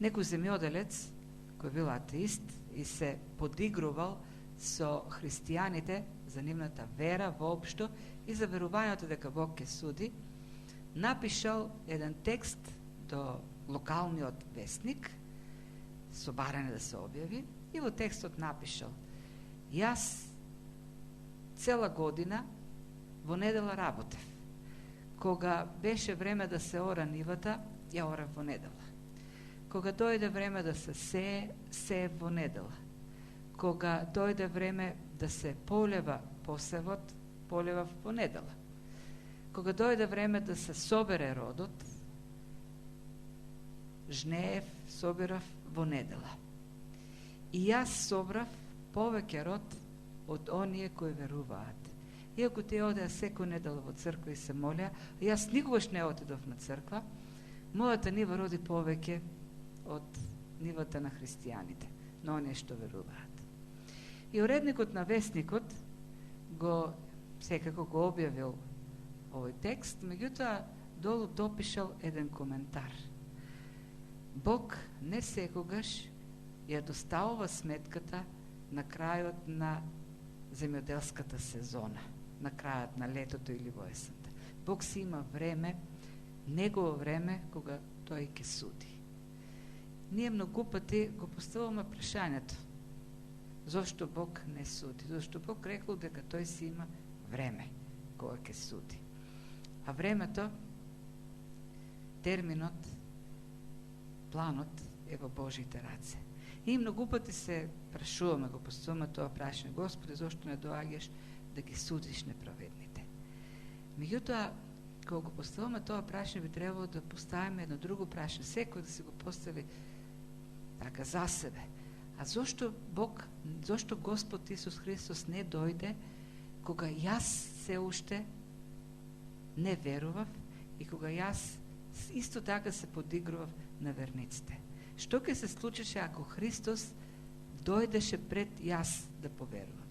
некој земјоделец кој бил атеист и се подигрувал со христијаните за нивната вера воопшто и за верувањето дека Бог ќе суди, напишал еден текст до локалниот вестник со барање да се објави и во текстот напишал: јас цела година во недела работев. Кога беше време да се ора нивата, ја орав во недела. Кога дојде време да се сее во недела. Кога дојде време да се полева посевот, полевав во недела. Кога дојде време да се собере родот, жнеев, собирав во недела. И јас собрав повеќе род од оние кои веруваат. Иако тие одеа секој недела во црква и се молеа, јас никогаш не отидов на црква, мојата нива роди повеќе од нивата на христијаните, на оние што веруваат. И уредникот на вестникот секако го објавил овој текст, меѓутоа долу допишал еден коментар. Бог не секогаш ја доставува сметката на крајот на земјоделската сезона, на крајот на летото или во есента. Бог си има време, негово време, кога тој ќе суди. Ние многу пати го поставуваме прашањето: зошто Бог не суди? Зошто Бог рекол дека тој си има време кога ќе суди. А времето, терминот, планот е во Божите раце. И многу пати се прашуваме, го поставуваме тоа прашање: Господи, зошто не доаѓаш да ги судиш неправедните? Меѓутоа, кога го поставуваме тоа прашање, би требало да поставиме едно друго прашање, секој да се го постави така за себе. А зошто Господ Исус Христос не дојде кога јас се уште не верував и кога јас исто така се подигрував на верниците? Што ќе се случеше ако Христос дојдеше пред јас да поверувам?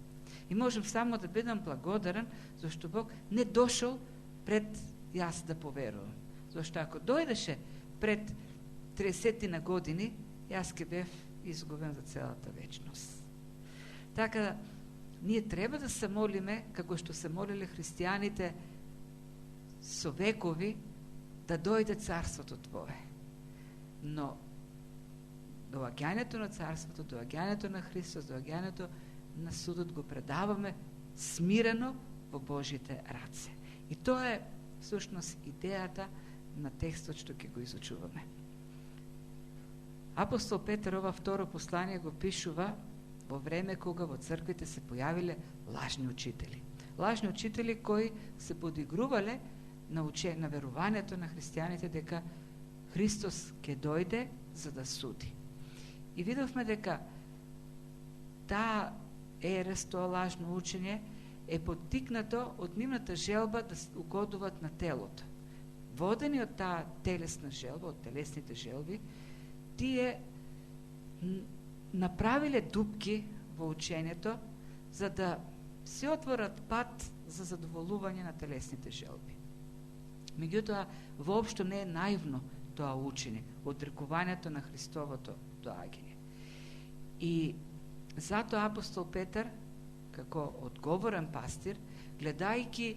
И можем само да бидам благодарен зашто Бог не дошол пред јас да поверувам. Зашто ако дојдеше пред 30 на години, јас ќе бев изгубен за целата вечност. Така, ние треба да се молиме, како што се молиле христијаните со векови, да дојде царството Твое. Но доаѓањето на царството, доаѓањето на Христос, доаѓањето на судот го предаваме смирено во Божите раце. И тоа е всушност идејата на текстот што ќе го изучуваме. Апостол Петар ова второ послание го пишува во време кога во црквите се појавиле лажни учители. Лажни учители кои се подигрувале на верувањето на христијаните дека Христос ќе дојде за да суди. И видовме дека таа ерес, тоа лажно учење е поттикнато од нивната желба да угодуват на телото. Водени од таа телесна желба, од телесните желби, тие направиле дупки во учењето за да се отворат пат за задоволување на телесните желби. Меѓутоа, воопшто не е наивно тоа учење, одрекувањето на Христовото доаѓање. И затоа апостол Петар, како одговорен пастир, гледајќи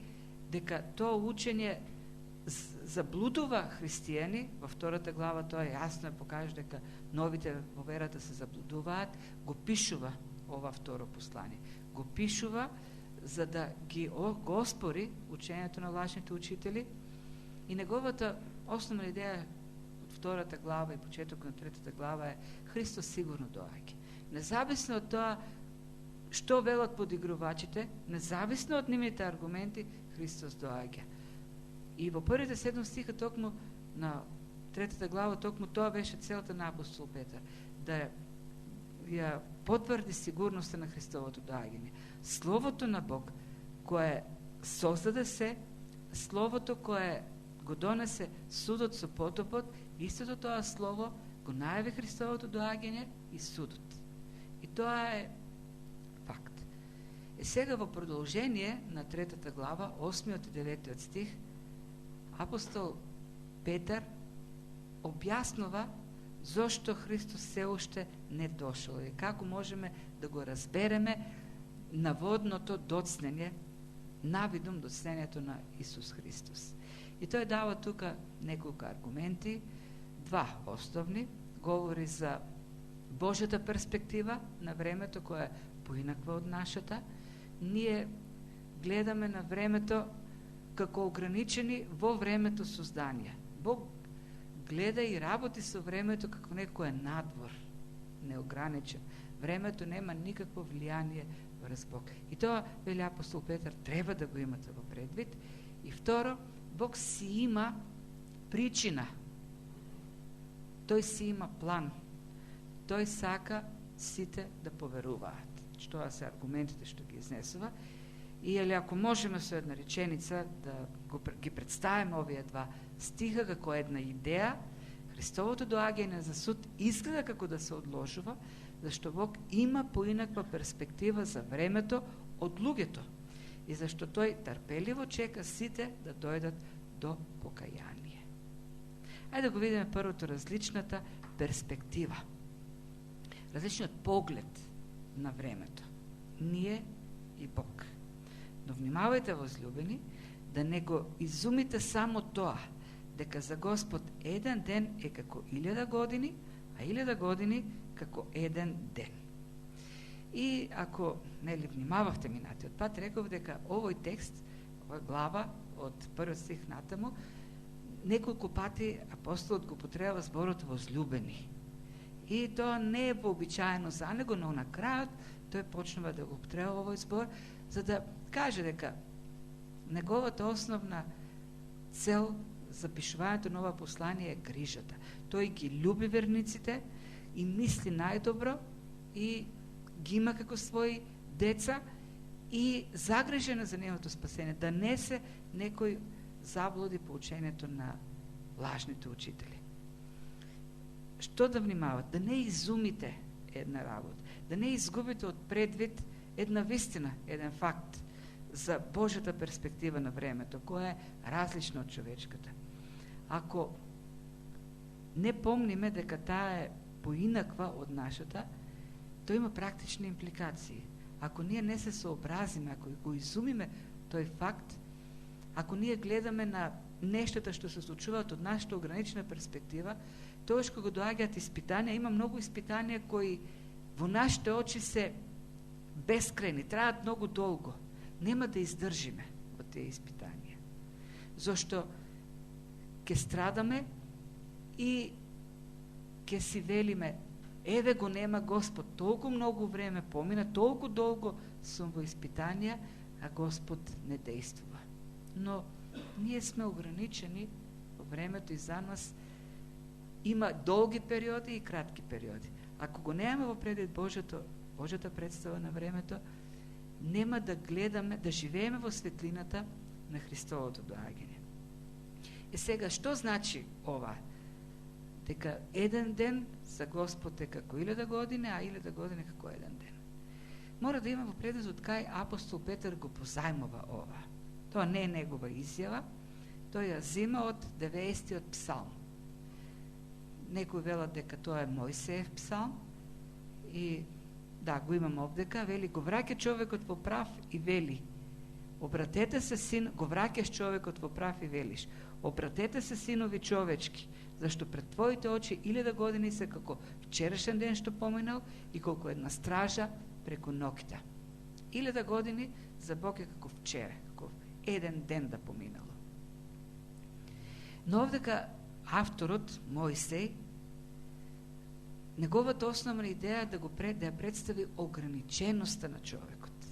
дека тоа учење заблудува христијани, во втората глава тоа јасно покажа дека новите во верата се заблудуваат, го пишува ова второ послание. Го пишува за да го оспори учењето на лажните учители и неговата основна идеја од втората глава и почетокот на третата глава е: Христос сигурно доаѓа. Независно од тоа што велат подигрувачите, независно од нивните аргументи, Христос доаѓа. И во првите 7 стиха токму на третата глава, токму тоа беше целта на апостол Петар, да ја потврди сигурноста на Христовото доаѓање. Словото на Бог, кое создаде се, Словото кое го донесе судот со потопот, истото тоа Слово го најави Христовото доаѓање и судот. И тоа е факт. И сега во продолжение на третата глава, 8 и 9 стих, апостол Петар објаснува зошто Христос се уште не дошол и како можеме да го разбереме наводното доцнење, навидум доцнењето на Исус Христос. И тој дава тука неколку аргументи, два основни, говори за Божјата перспектива на времето, која е поинаква од нашата. Ние гледаме на времето како ограничени во времето создание. Бог гледа и работи со времето како некој надвор, неограничен. Времето нема никакво влијание врз Бог. И тоа, вели апостол Петар, треба да го имате во предвид. И второ, Бог си има причина. Тој си има план. Тој сака сите да поверуваат. Тоа се аргументите што ги изнесува. И ако можеме со една реченица да ги представиме овие два стиха како една идеја, Христовото доаѓање за суд изгледа како да се одложува, зашто Бог има поинаква перспектива за времето од луѓето и зашто тој трпеливо чека сите да дојдат до покаяние. Ајде да го видиме првото, различната перспектива. Различниот поглед на времето. Ние и Бог. Но внимавајте, возлюбени, да не го изумите само тоа, дека за Господ еден ден е како 1000 години, а 1000 години како еден ден. И ако нели внимававте минатиот пат, реков дека овој текст, ова глава од првиот стих натаму, неколку пати апостолот го употребува зборот возлюбени. И тоа не е вообичаено за него, но на крајот тој почнува да го употребува овој збор, за да каже дека неговата основна цел за пишувањето на ова послание е грижата. Тој ги љуби верниците и мисли најдобро и ги има како своји деца и загрижена за неговото спасение, да не се некој заблуди по учењето на лажните учители. Што да внимават? Да не изумите една работа, да не изгубите од предвид една вистина, еден факт за Божјата перспектива на времето, која е различна од човечката. Ако не помниме дека таа е поинаква од нашата, тоа има практични импликации. Ако ние не се сообразиме, ако го изумиме тој факт, ако ние гледаме на нештата што се случуваат од нашата ограничена перспектива, тогаш кога доаѓаат испитанија, има многу испитанија кои во нашите очи се бескрајни, траат многу долго. Нема да издржиме во тие испитанија. Зошто ќе страдаме и ќе си велиме, еве го нема Господ, толку многу време помина, толку долго сум во испитанија, а Господ не действува. Но ние сме ограничени во времето и за нас има долги периоди и кратки периоди. Ако го немаме во предвид Божјата представа на времето, нема да гледаме, да живееме во светлината на Христовото доаѓање. И сега, што значи ова? Дека еден ден за Господ е како 1000 години, а 1000 години како еден ден. Мора да има во предвид од кај апостол Петар го позајмува ова. Тоа не е негова изјава, тој ја зима од 90-тиот псалм. Некои велат дека тоа е Мојсеев псалм и да, го имам овдека, вели, го враќа човекот во прав и вели, обратете се син, го враќаш човекот во прав и велиш, обратете се синови човечки, зашто пред твоите очи 1000 години се како вчерашен ден што поминал и колку една стража преку ноќта. 1000 години за Бог е како вчера, како еден ден да поминало. Но овдека авторот, Мојсей, неговата основна идеја е да ја представи ограниченоста на човекот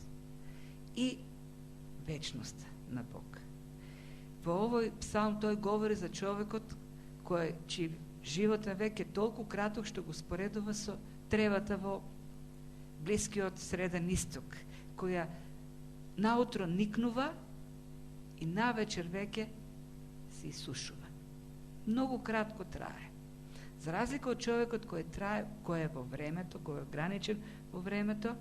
и вечноста на Бог. Во овој псалм тој говори за човекот кој чиј живот на век е толку краток што го споредува со тревата во Блискиот Среден Исток, која наутро никнува и навечер веќе се исушува. Многу кратко трае. За разлика од човекот кој е во времето, кој е ограничен во времето,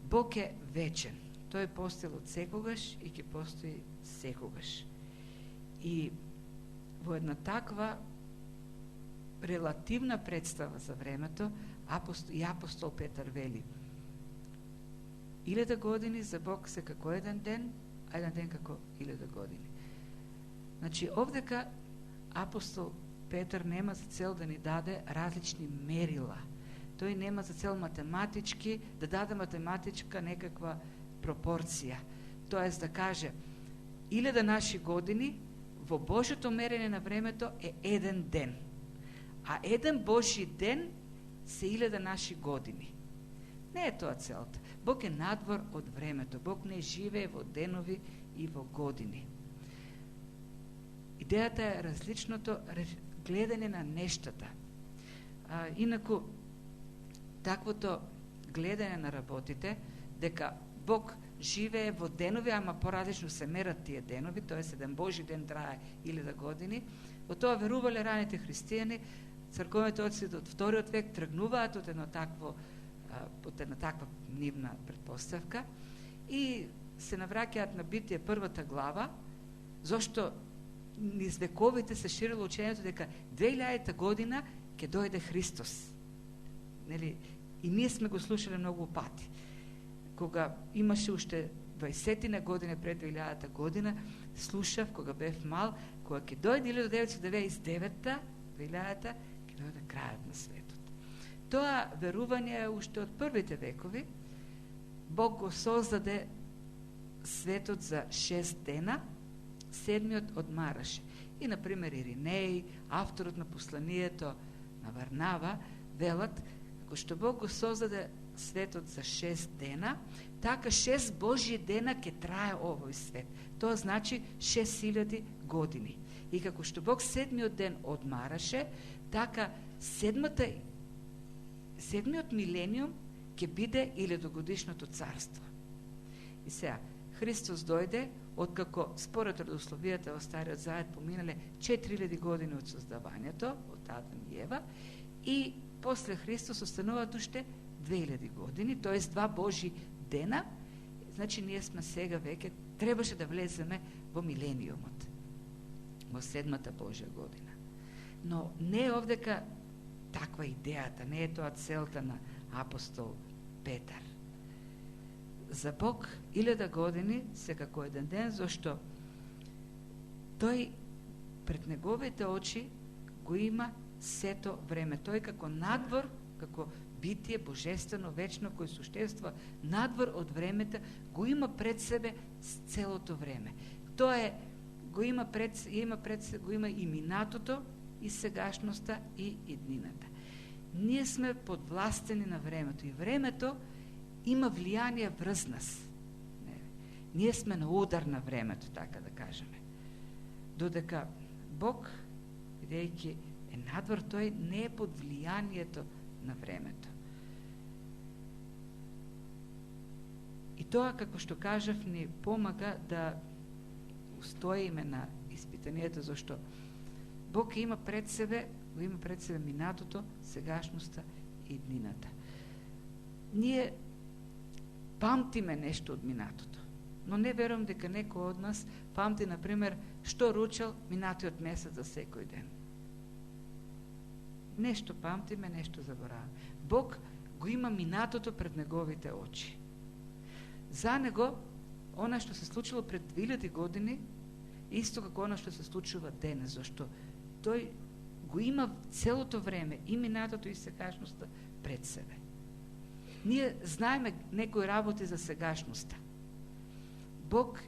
Бог е вечен. Тој е постоел од секогаш и ќе постои секогаш. И во една таква релативна представа за времето, апостол Петар вели: 1000 години за Бог се како еден ден, а еден ден како 1000 години. Значи, овдека апостол Петар нема за цел да ни даде различни мерила. Тој нема за цел математички, да даде математичка некаква пропорција. Тоест да каже, 1000 наши години во Божјото мерење на времето е еден ден. А еден Божи ден се 1000 наши години. Не е тоа целта. Бог е надвор од времето. Бог не живее во денови и во години. Идејата е различното гледање на нештата. Инаку, таквото гледање на работите, дека Бог живее во денови, ама поразлично се мерат тие денови, тоест еден Божи ден трае 1000 години, во тоа верувале раните христијани. Црковните отци од вториот век тргнуваат од една таква нивна предпоставка и се навраќаат на Битие првата глава, зашто низ вековите се ширило учењето дека 2000 година ќе дојде Христос. Нели? И ние сме го слушале многу пати. Кога имаше уште 20 години пред 2000 година, слушав кога бев мал, кога ќе дојде 1999-та, 2000-та, ќе дојде крајот на светот. Тоа верување е уште од првите векови. Бог го создаде светот за 6 дена, 7-миот одмараше. И, например, Иринеј, авторот на посланието на Варнава, велат, како што Бог го создаде светот за 6 дена, така 6 Божји дена ќе трае овој свет. Тоа значи 6000 години. И како што Бог 7-миот ден одмараше, така 7-миот милениум ќе биде 1000-годишното царство. И сега, Христос дојде, откако според родословијата во Стариот Завет поминале 4000 години од создавањето, од Адам и Ева, и после Христос остануваат уште 2000 години, т.е. 2 Божи дена. Значи, ние сме сега веќе, требаше да влеземе во милениумот, во 7-та Божја година. Но не е овдека таква идејата, не е тоа целта на апостол Петар. За Бог 1000 години се како еден ден, зашто тој пред неговите очи го има сето време. Тој како надвор, како битие божествено, вечно, кој суштевства надвор од времето, го има пред себе целото време. Тоа е, го има и минатото, и сегашноста, и иднината. Ние сме подвластени на времето и времето има влијание врз нас. Ние сме на удар на времето, така да кажеме. Додека Бог, бидејќи е надвор, тој не е под влијанието на времето. И тоа, како што кажав, ни помага да устоиме на испитанието, зашто Бог има пред себе минатото, сегашноста и днината. Ние памтиме нешто од минатото, но не верувам дека некој од нас памти, например, што ручал минатиот месец за секој ден. Нешто памтиме, нешто забораваме. Бог го има минатото пред неговите очи. За него, она што се случило пред 2000 години, исто како она што се случува денес, зашто тој го има целото време, и минатото, и сегашноста пред себе. Ние знаеме некои работи за сегашноста. Бог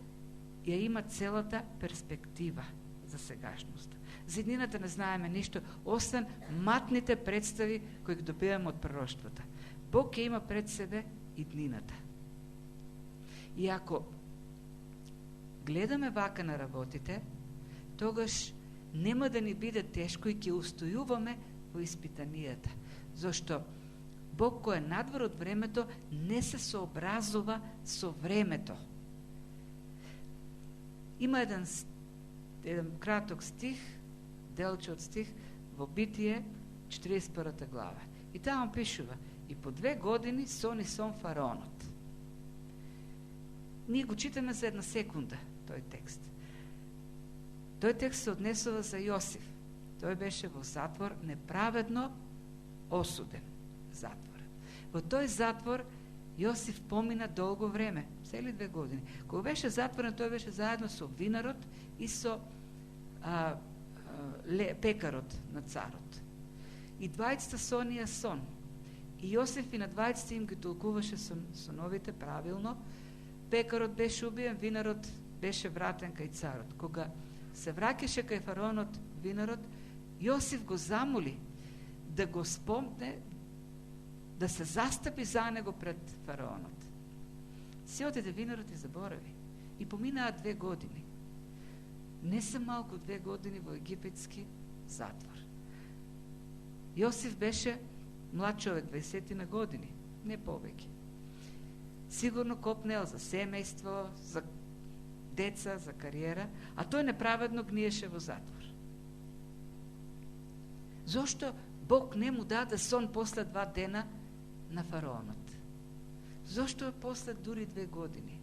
ја има целата перспектива за сегашноста. За иднината не знаеме ништо, освен матните представи кои ги добиваме од пророштвата. Бог ја има пред себе иднината. И ако гледаме вака на работите, тогаш нема да ни биде тешко и ќе устојуваме во испитанијата. Зашто Бог кој е надвор од времето не се сообразува со времето. Има еден краток стих, делче од стих во Битие 41 глава. И таму пишува: и по 2 години сон и сон фараонот. Ние го читаме за една секунда тој текст. Тој текст се однесува за Јосиф. Тој беше во затвор, неправедно осуден затвор. Во тој затвор Јосиф помина долго време, цели 2 години. Кога беше затворен, тој беше заедно со винарот и со пекарот на царот. И двајцата сонија сон. И Јосиф и на двајцата им ги толкуваше соновите правилно. Пекарот беше убиен, винарот беше вратен кај царот. Кога се враќаше кај фараонот винарот, Јосиф го замоли да го спомне, да се застапи за него пред фараонот. Се отиде винарот и заборави. И поминаат 2 години. Не се малку 2 години во египетски затвор. Јосиф беше млад човек, 20 на години, не повеќе. Сигурно копнел за семејство, за деца, за кариера, а тој неправедно гниеше во затвор. Зошто Бог не му даде сон после 2 дена на фараонот? Зошто после дури 2 години?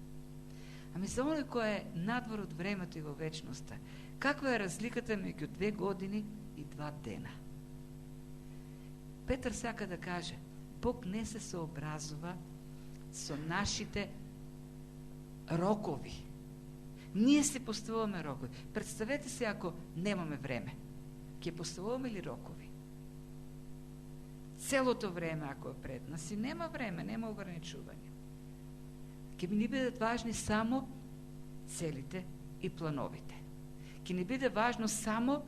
Ами за оној кој е надвор од времето и во вечноста, каква е разликата меѓу 2 години и 2 дена? Петар сака да каже, Бог не се сообразува со нашите рокови. Ние си поставуваме рокови. Представете се ако немаме време. Ќе поставуваме ли рокови? Целото време, ако е пред нас, и нема време, нема ограничување. Ќе ни бидат важни само целите и плановите. Ќе ни биде важно само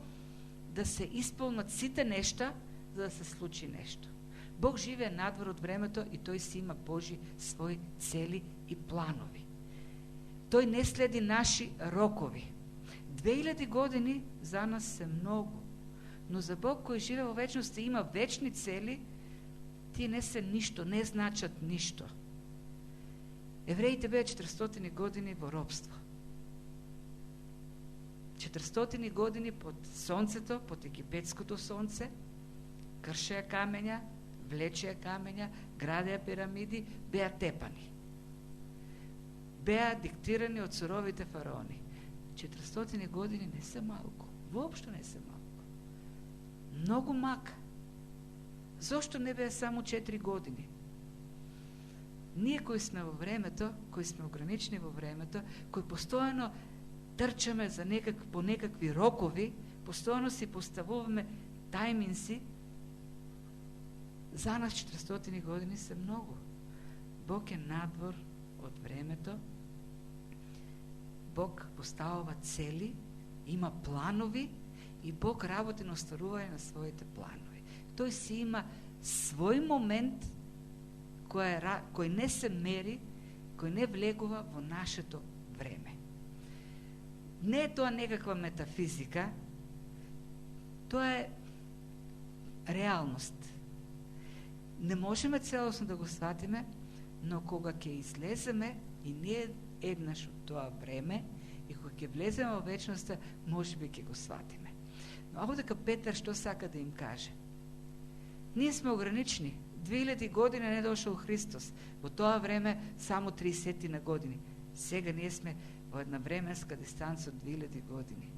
да се исполнат сите нешта, за да се случи нешто. Бог живее надвор од времето и тој си има Божи своји цели и планови. Тој не следи наши рокови. 2000 години за нас се многу, но за Бог кој живее во вечност и има вечни цели, тие не се ништо, не значат ништо. Евреите беа 400 години во робство. 400 години под сонцето, под египетското сонце, кршеа камења, влечеа камења, градеа пирамиди, беа тепани. Беа диктирани од суровите фараони. 400 години не се малку, воопшто не се малку. Многу мака. Зошто не беа само 4 години? Ние кои сме во времето, кои сме ограничени во времето, кои постојано трчаме за по некакви рокови, постојано си поставуваме тајминси, за нас 400 години се многу. Бог е надвор од времето. Бог поставува цели, има планови и Бог работи на остварување на своите планови. Тој си има свој момент кој не се мери, кој не влегува во нашето време. Не е тоа некаква метафизика, тоа е реалност. Не можеме целосно да го сватиме, но кога ќе излеземе и ние еднаш од тоа време и кога ќе влеземе во вечноста, можеби ќе го сватиме. Но овде Петар што сака да им каже? Ние сме ограничени. 2000 години не дошол Христос. Во тоа време само 30 на години. Сега ние сме во една временска дистанца од 2000 години.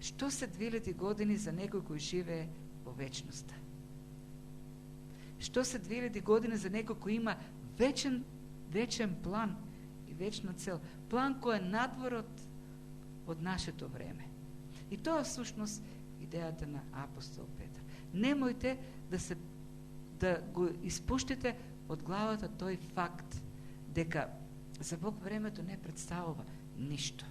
Што се 2000 години за некој кој живее во вечноста? Што се 2000 години за некој кој има вечен план и вечна цел? План кој е надвор од нашето време. И тоа всушност идејата на апостол Петар. Немојте да го испуштите од главата тој факт дека за Бог времето не представува ништо.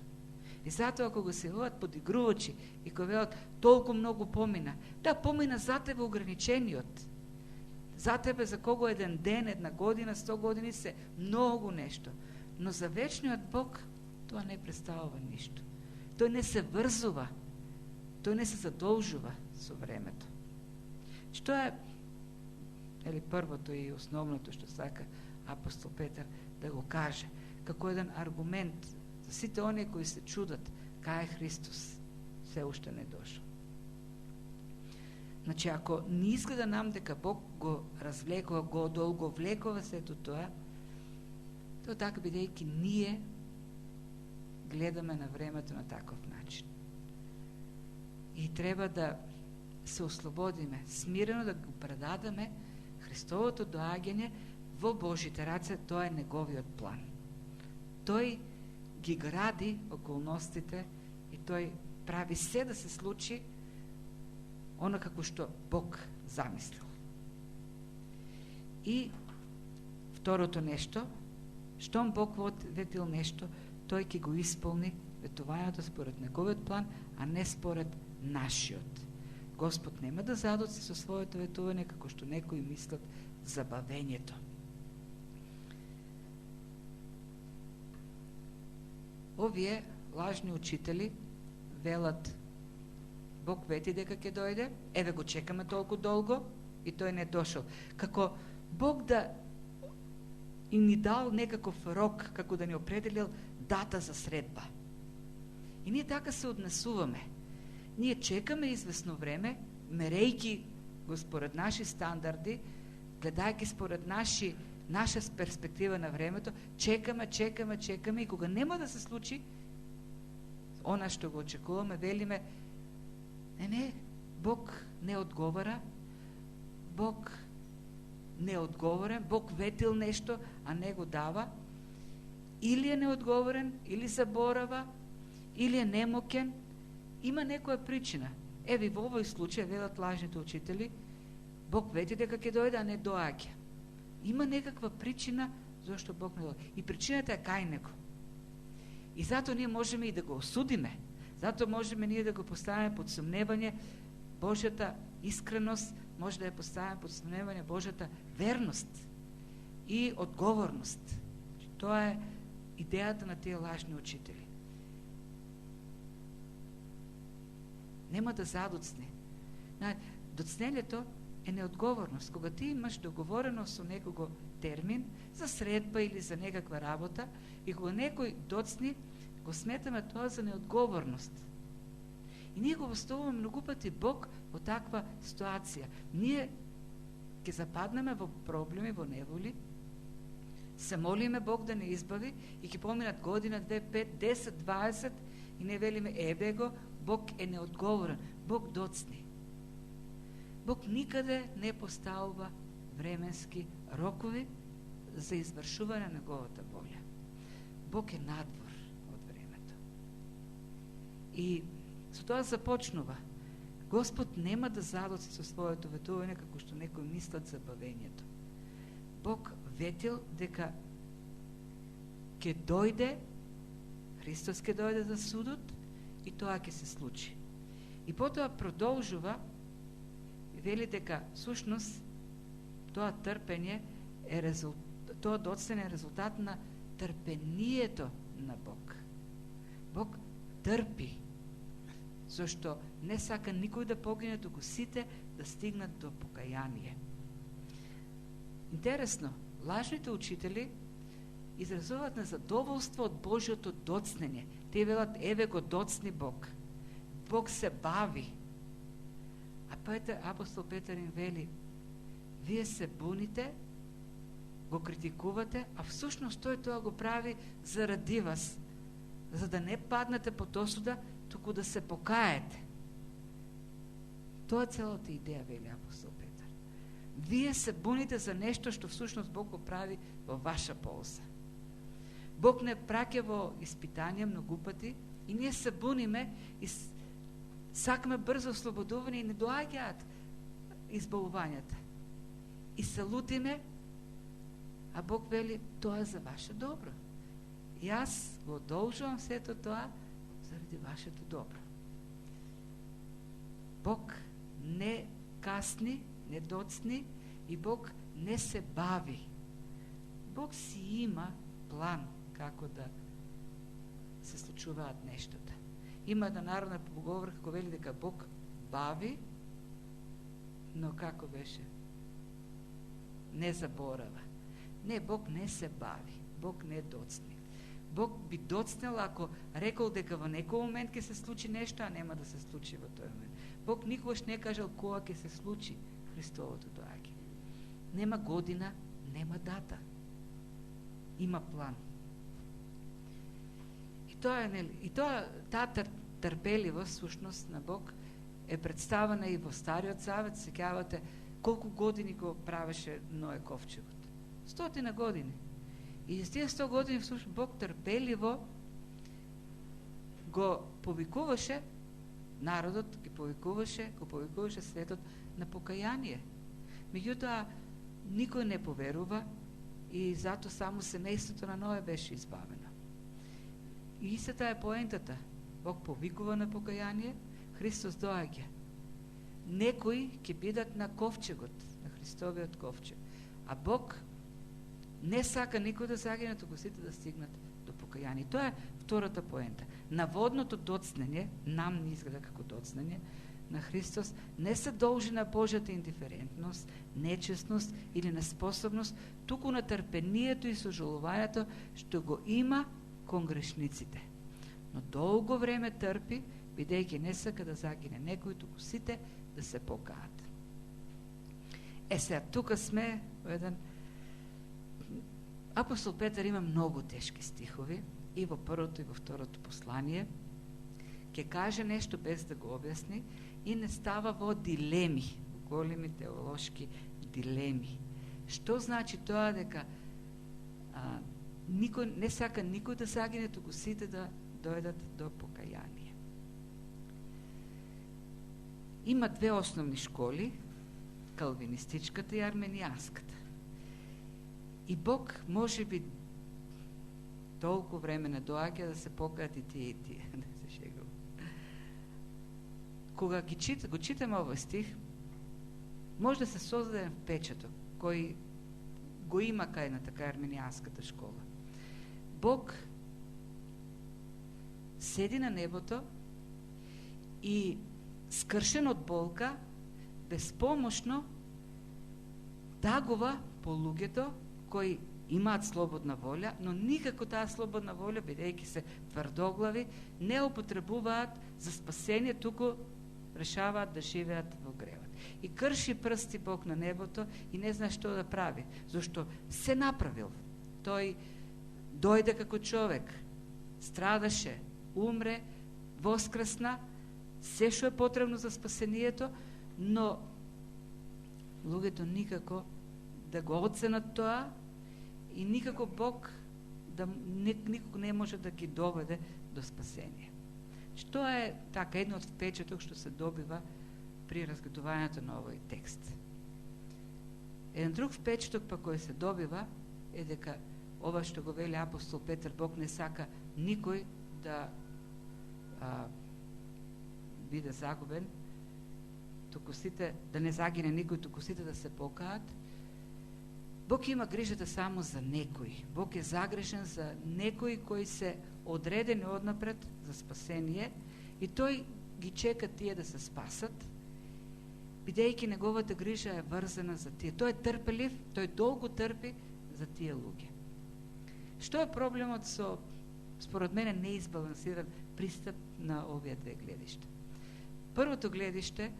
И затоа ако го се подигрувачи и кој велат толку многу помина, да помина за тебе ограничениот. За тебе за кого еден ден, една година, 100 години се многу нешто. Но за вечниот Бог тоа не представува ништо. Тој не се врзува, тој не се задолжува со времето. Што е првото и основното што сака апостол Петар да го каже, како еден аргумент за сите оние кои се чудат кај Христос се уште не дошол. Значи, ако не изгледа нам дека Бог го развлекува, го одолговлекува сето тоа, то така бидејќи ние гледаме на времето на таков начин. И треба да се ослободиме, смирено да го предадаме Христовото доаѓање во Божите раце. Тоа е неговиот план. Тој ги гради околностите и тој прави се да се случи оно како што Бог замислил. И второто нешто, штом Бог ветил нешто, тој ќе го исполни ветувањето според неговиот план, а не според нашиот. Господ нема да задоци со своето ветување како што некои мислат забавењето. Овие лажни учители велат Бог вети дека ќе дојде, еве го чекаме толку долго и тој не дошол. Како Бог да и ни дал некаков рок, како да ни определил дата за средба. И ние така се однесуваме. Ние чекаме известно време, мерејки го според наши стандарди, гледајќи според наша перспектива на времето, чекаме и кога нема да се случи она што го очекуваме, велиме не, Бог не одговара, Бог не одговорен, Бог ветил нешто, а не го дава, или е неодговорен, или заборава, или е немокен, има некоја причина. Еве во овој случај, велат лажните учители, Бог вети дека ќе дојде, а не доаѓа. Има некаква причина зашто Бог не доаѓа. И причината е кај него. И затоа ние можеме и да го осудиме. Затоа можеме ние да го поставиме под сомневање Божјата искреност, може да ја поставиме под сомневање Божјата верност и одговорност. Тоа е идејата на тие лажни учители. Нема да задоцне. Доцнењето е неодговорност. Кога ти имаш договорено со некого термин за средба или за некаква работа и кога некој доцни, го сметаме тоа за неодговорност. И ние го поставуваме многу пати Бог во таква ситуација. Ние ќе западнеме во проблеми, во неволи, се молиме Бог да не избави и ќе поминат година, 2, 5, 10, 20 и не велиме ебе го, Бог е неодговорен, Бог доцни. Бог никаде не поставува временски рокови за извршување на неговата волја. Бог е надвор од времето. И со тоа започнува. Господ нема да задоци со своето ветување како што некои мислат забавењето. Бог ветил дека ќе дојде, Христос ќе дојде за судот и тоа ќе се случи. И потоа продолжува и вели дека сушност тоа трпење е тоа доцнен е резултат на трпението на Бог. Бог трпи, зашто не сака никој да погине, туку сите да стигнат до покаяние. Интересно, лажните учители изразуваат незадоволство од Божјото доцнење. Те велат, еве го доцни Бог. Бог се бави. А апостол Петар им вели, вие се буните, го критикувате, а всушност тој тоа го прави заради вас, за да не паднете под осуда, туку да се покаете. Тоа е целата идеја, вели апостол Петар. Вие се буните за нешто што всушност Бог го прави во ваша полза. Бог не праќа во испитања многу пати и ние се буниме и сакаме брзо ослободување и не доаѓаат избавувањата. И се лутиме, а Бог вели, тоа е за ваше добро. И аз го одолжувам сето тоа заради вашето добро. Бог не касни, не доцни и Бог не се бави. Бог си има план како да се случуваат нештата. Има една народна поговорка како вели дека Бог бави, но како беше? Не заборава. Не, Бог не се бави. Бог не доцни. Бог би доцнел ако рекол дека во некој момент ќе се случи нешто, а нема да се случи во тој момент. Бог никогаш не кажал кога ќе се случи Христовото доаѓање. Нема година, нема дата. Има план. И таа трпеливост, сушност на Бог, е представена и во Стариот Завет. Сеќавате колку години го правеше Ное ковчегот? 100 години. И за тие 100 години всушност Бог трпеливо го повикуваше народот, го повикуваше светот на покаяние. Меѓутоа, никој не поверува и зато само семејството на Ное беше избавено. И истата е поентата. Бог повикува на покаяние, Христос доаѓа. Некои ќе бидат на ковчегот, на Христовиот ковчег. А Бог не сака никој да загине, туку сите да стигнат до покаяние. Тоа е втората поента. Наводното доцнење, нам не изгледа како доцнење, на Христос не се должи на Божјата индиферентност, нечестност или неспособност, туку на трпението и сожалувањето што го има кон грешниците. Но долго време трпи, бидејќи не сака да загине некој, туку сите да се покаат. Сега, тука сме во еден... Апостол Петар има многу тешки стихови, и во првото и во второто послание. Ке каже нешто без да го објасни и не става во дилеми, во големи теолошки дилеми. Што значи тоа дека никој не сака никој да загине, туку сите да дојдат до покаяние. Има две основни школи, калвинистичката и арменијанската. И Бог може би толку време не доаѓа да се покаат и тие. Да се шегува. Кога го читаме овој стих, може да се создаде впечаток кој го има кај на така арменијанската школа. Бог седи на небото и скршен од болка, безпомошно тагува по луѓето кои имаат слободна волја, но никако таа слободна волја, бидејќи се тврдоглави, не употребуваат за спасение, туку решаваат да живеат во гревот. И крши прсти Бог на небото и не знае што да прави, зашто се направил. Тој дојде како човек, страдаше, умре, воскресна, се што е потребно за спасението, но луѓето никако да го оценат тоа и никако Бог никако не може да ги доведе до спасение. Што е така едно од впечаток што се добива при разгледувањето на овој текст. Еден друг впечаток па кој се добива е дека ова што го вели апостол Петар, Бог не сака никој да биде загубен, туку сите да не загине никој, туку сите да се покаат. Бог има грижата само за некој. Бог е загрешен за некои кои се одредени однапред за спасение и тој ги чека тие да се спасат, бидејќи неговата грижа е врзана за тие. Тој е трпелив, тој долго трпи за тие луѓе. Што е проблемот со, според мене, неизбалансиран пристап на овие две гледишта? Првото гледиште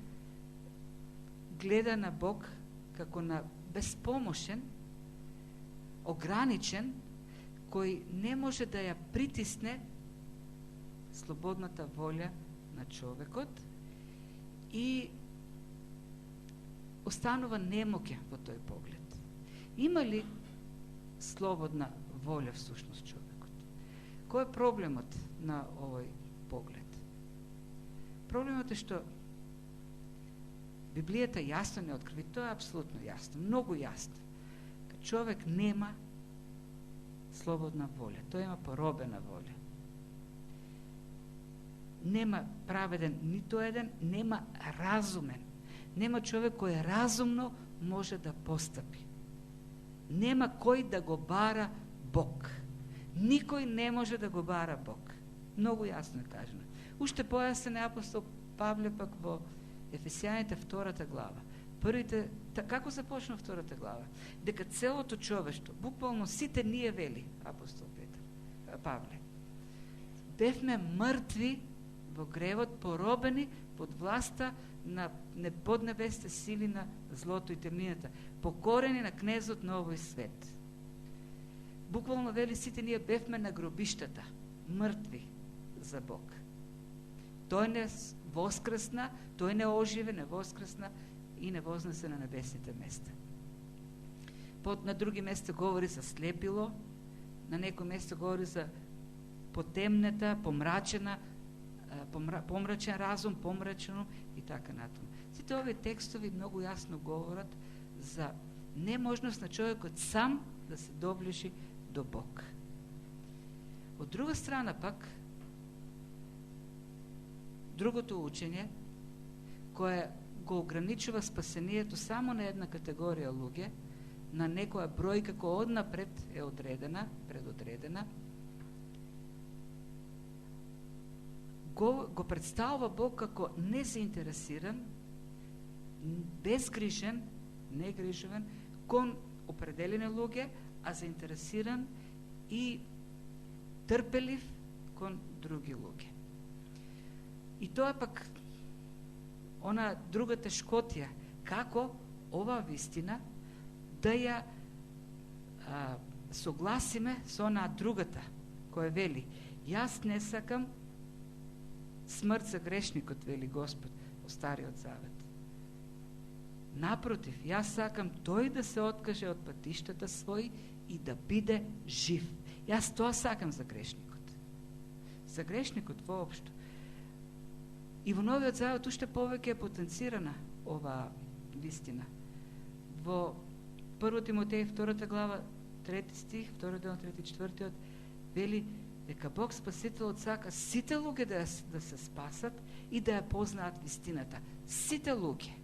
гледа на Бог како на безпомошен, ограничен, кој не може да ја притисне слободната волја на човекот и останува немоќен во тој поглед. Има ли слободна волја всушност човекот? Кој е проблемот на овој поглед? Проблемот е што Библијата јасно не открива, тоа е апсолутно јасно, многу јасно. Човек нема слободна волја, тој има поробена волја. Нема праведен ниту еден, нема разумен. Нема човек кој разумно може да постапи. Нема кој да го бара Бог. Никој не може да го бара Бог. Многу јасно е кажено. Уште појасен е апостол Павле пак во Ефесијаните 2 глава. Како започна втората глава? Дека целото човештво, буквално сите ние, вели апостол Павле, бевме мртви во гревот, поробени под власта на поднебесните сили на злото и темнината, покорени на кнезот на овој свет. Буквално вели сите ние бевме на гробиштата, мртви за Бог. Тој не воскресна, тој не оживе, не воскресна и не вознесе на небесните места. На други места говори за слепило, на некој место говори за потемнета, помрачен разум, помрачено и така натаму. Сите овие текстови многу јасно говорат за неможност на човекот сам да се доближи до Бог. Од друга страна пак, другото учење, кое го ограничува спасението само на една категорија луѓе, на некоја бројка која однапред е предодредена, го представува Бог како незаинтересиран, безгрижен, негрижовен кон определени луѓе, а заинтересиран и трпелив кон други луѓе. И тоа пак она друга тешкотија, како ова вистина да ја согласиме со онаа другата, која вели: јас не сакам смрт за грешникот, вели Господ во Стариот Завет. Напротив, јас сакам тој да се откаже од патиштата своји и да биде жив. Јас тоа сакам за грешникот. За грешникот воопшто. И во Новиот Завет уште повеќе е потенцирана оваа вистина. Во 1 Тимотеј 2 глава 3 стих, 2 дел 3-4 вели дека Бог Спасителот сака сите луѓе да се спасат и да ја познаат вистината. Сите луѓе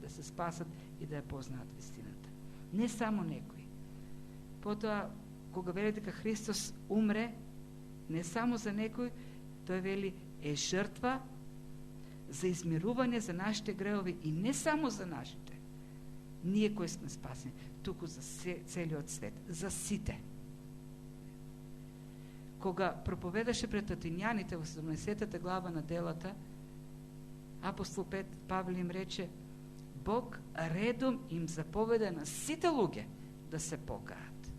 да се спасат и да ја познаат вистината. Не само некои. Потоа, кога вели дека Христос умре, не само за некој, тој вели е жртва за измирување за нашите гревови и не само за нашите, ние кои сме спасени, туку за целиот свет, за сите. Кога проповедаше пред атинјаните во 17 глава на делата, апостол Павле им рече: Бог редом им заповеда на сите луѓе да се покаат.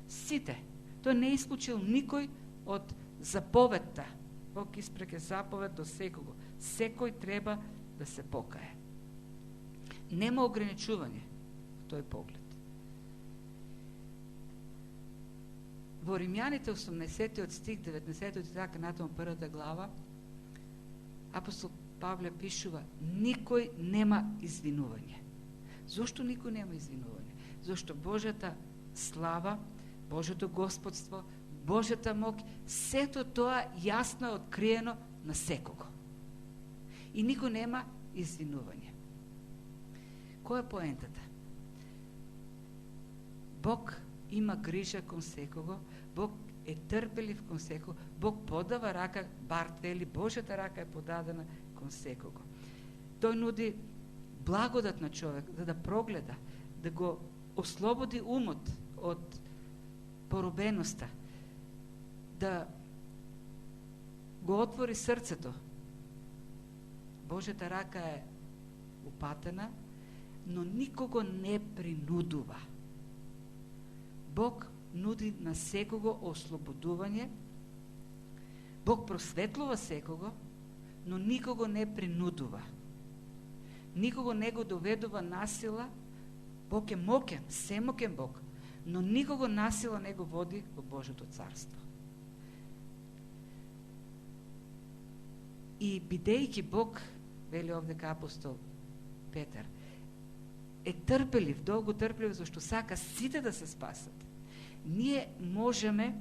Сите. Тој не исклучил никој од заповедта. Бог испреке заповед до секого. Секој треба да се покае. Нема ограничување во тој поглед. Во Римјаните 18 стих, 19 и така натаму 1 глава, апостол Павле пишува: никој нема извинување. Зошто никој нема извинување? Зошто Божјата слава, Божјото господство, Божјата моќ, сето тоа јасно е откриено на секого. И никој нема извинување. Која е поентата? Бог има грижа кон секого, Бог е трпелив кон секого, Бог подава рака, Барт вели, Божјата рака е подадена кон секого. Тој нуди благодат на човек, да прогледа, да го ослободи умот од поробеноста, да го отвори срцето. Божјата рака е упатена, но никого не принудува. Бог нуди на секого ослободување, Бог просветлува секого, но никого не принудува. Никого не го доведува насила. Бог е моќен, семоќен Бог, но никого насила не го води во Божјото царство. И бидејќи Бог, вели овдека апостол Петар, е трпелив, долго трпелив, зашто сака сите да се спасат, ние можеме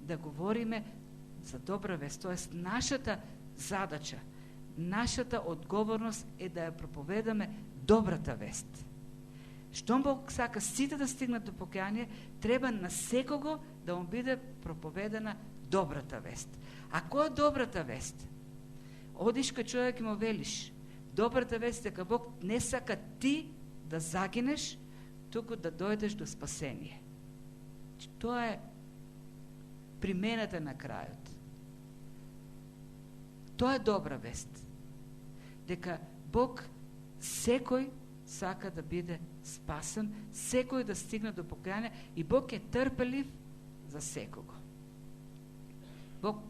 да говориме за добра вест. Тоест, нашата задача, нашата одговорност е да ја проповедаме добрата вест. Штом Бог сака сите да стигнат до покаяние, треба на секого да му биде проповедана добрата вест. А која е добрата вест? Одиш кај човек и му велиш: добрата вест е дека Бог не сака ти да загинеш, туку да дојдеш до спасение. Тоа е примената на крајот. Тоа е добра вест. Дека Бог секој сака да биде спасен, секој да стигне до покаяние и Бог е трпелив за секого. Бог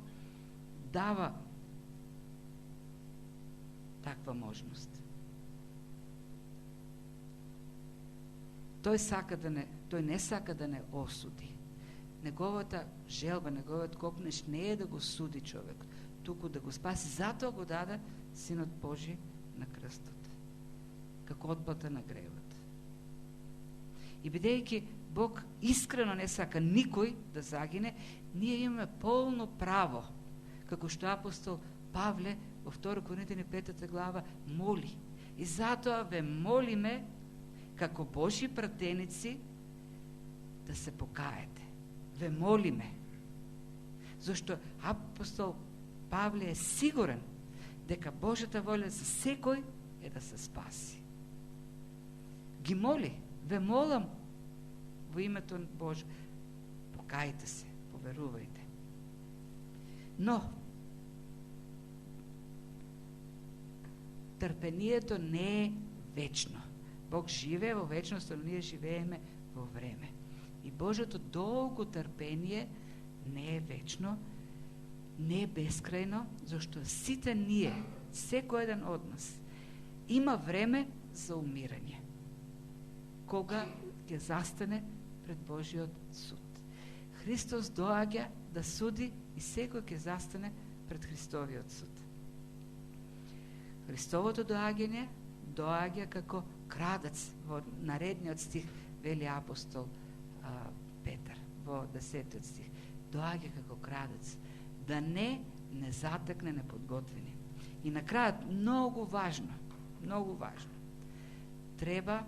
дава таква можност. Тој не сака да не осуди. Неговата желба, неговиот копнеш не е да го суди човек, туку да го спаси. Затоа го даде Синот Божи на крстот, како отплата на гревот. И бидејќи Бог искрено не сака никој да загине, ние имаме полно право, како што апостол Павле во 2 Коринтини 5 глава моли. И затоа ве молиме, како Божи пратеници, да се покаете. Ве молиме. Зашто апостол Павле е сигурен дека Божјата воља за секој е да се спаси. Ги моли, ве молам во името Божјо, покајте се, поверувајте. Но трпението не е вечно. Бог живее во вечност, но ние живееме во време. И Божјото долго трпение не е вечно, не е бескрајно, зашто сите ние, секој еден од нас, има време за умирање, кога ќе застане пред Божиот суд. Христос доаѓа да суди и секој ќе застане пред Христовиот суд. Христовото доаѓа како крадец, во наредниот стих вели апостол Петар, во 10 стих. Доаѓа како крадец, да не затекне неподготвени. И на крајот, многу важно, треба,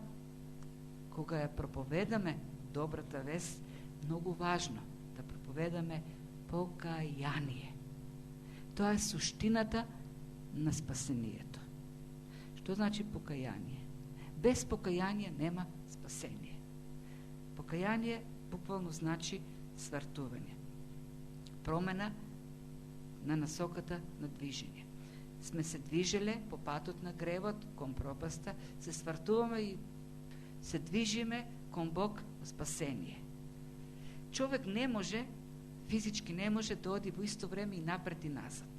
кога ја проповедаме добрата вест, многу важно да проповедаме покаяние. Тоа е суштината на спасението. Што значи покаяние? Без покаяние нема спасение. Покаяние буквално значи свртување. Промена на насоката на движење. Сме се движеле по патот на гревот, кон пропаста, се свртуваме и се движиме кон Бог во спасение. Човек не може, физички не може да оди во исто време и напред и назад.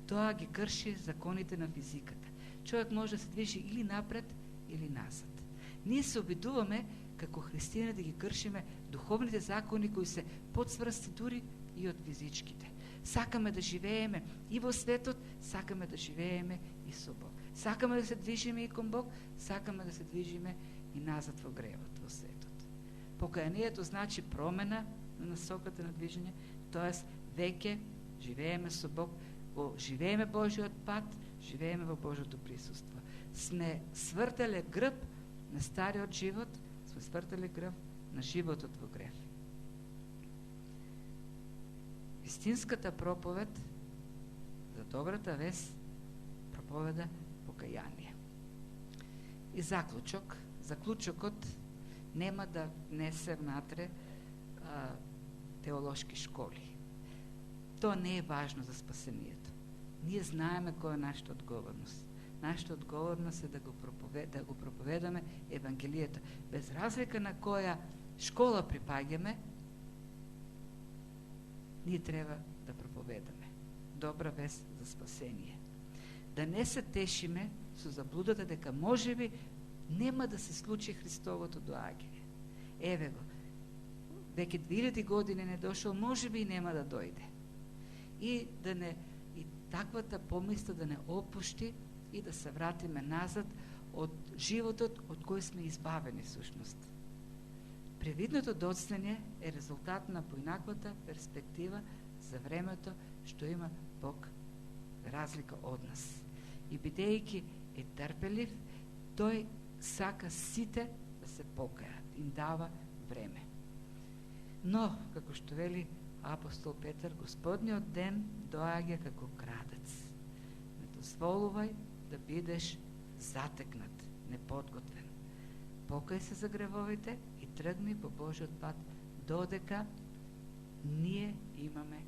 Тоа ги крши законите на физиката. Човек може да се движи или напред, или назад. Ние се обидуваме, како христијани, да ги кршиме духовните закони кои се подсврсти дури и од физичките. Сакаме да живееме и во светот, сакаме да живееме и со Бог. Сакаме да се движиме и кон Бог, сакаме да се движиме и назад во гревот, во светот. Покаянието значи промена на насоката на движење, тоест веќе живееме со Бог, живееме Божиот пат, живееме во Божјото присуство. Сме свртеле грб на стариот живот, сме свртеле грб на животот во грев. Истинската проповед за добрата вест проповеда покаяние. И заклучокот нема да внесе внатре теолошки школи. Тоа не е важно за спасението. Ние знаеме која е нашата одговорност. Нашата одговорност е да го проповедаме Евангелието. Без разлика на која школа припаѓаме, ние треба да проповедаме добра вест за спасение. Да не се тешиме со заблудата дека можеби нема да се случи Христовото доаѓање. Еве го, веќе 2000 години не дошол, можеби и нема да дојде. И таквата помисла да не опушти и да се вратиме назад од животот од кој сме избавени всушност. Превидното доцнење е резултат на поинаквата перспектива за времето што има Бог, разлика од нас. И бидејќи е трпелив, тој сака сите да се покајат, им дава време. Но, како што вели апостол Петар, Господниот ден доаѓа како крадец. Не дозволувај да бидеш затекнат, неподготвен. Покај се за гревовите и тргни по Божиот пат, додека ние имаме